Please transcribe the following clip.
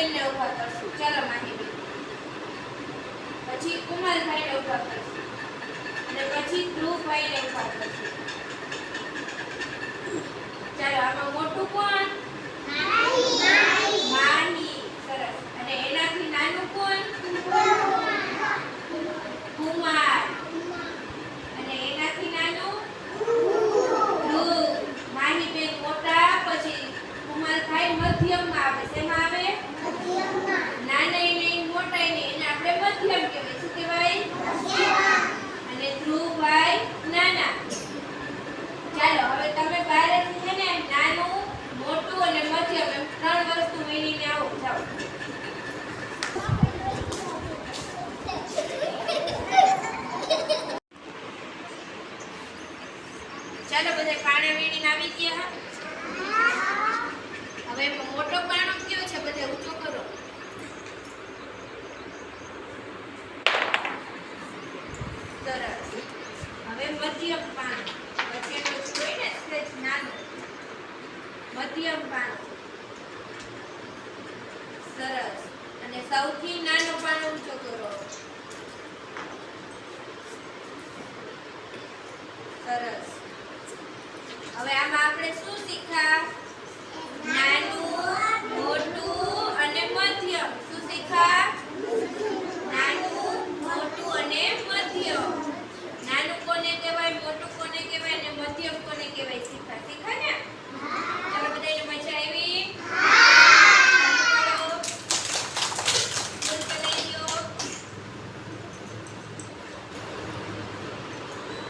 માહીબેન ને ઊભા કરશું. ચાલો માહીબેન. પછી કુમાલભાઈ ને ઊભા કરશું અને પછી ધ્રુવભાઈ ને ઊભા કરશું. ચાલો આમાં મોટું કોણ? માહી. સરસ. અને એનાથી નાનું કોણ? કુમાર. અને એનાથી નાનું ધ્રુવ. માહીબેન મોટા, પછી કુમાલભાઈ મધ્યમમાં આવે. શેમાં આવે? નાનાય નહીં મોટાય નહીં, એને આપણે મધ્યમ કહેવાય. શું કહેવાય? અને ધ્રુવભાઈ નાના. ચાલો હવે તમે બારેથી છે ને નાનું, મોટું અને મધ્યમ એમ 3 વસ્તુ મેળવીને આવો. જાઓ. ચાલો બધા પાણા વીણીને આવી ગયા. હવે મોટો પાણો કયો છે? બધા ઊંચો કરો. સરસ. હવે મધ્યમ પાણો. વચ્ચેનો હોય ને સ્ટેજ નાનો. મધ્યમ પાણો. સરસ. અને સૌથી નાનો પાણો ઊંચો કરો. સરસ. હવે આમાં આપણે શું શીખ્યા?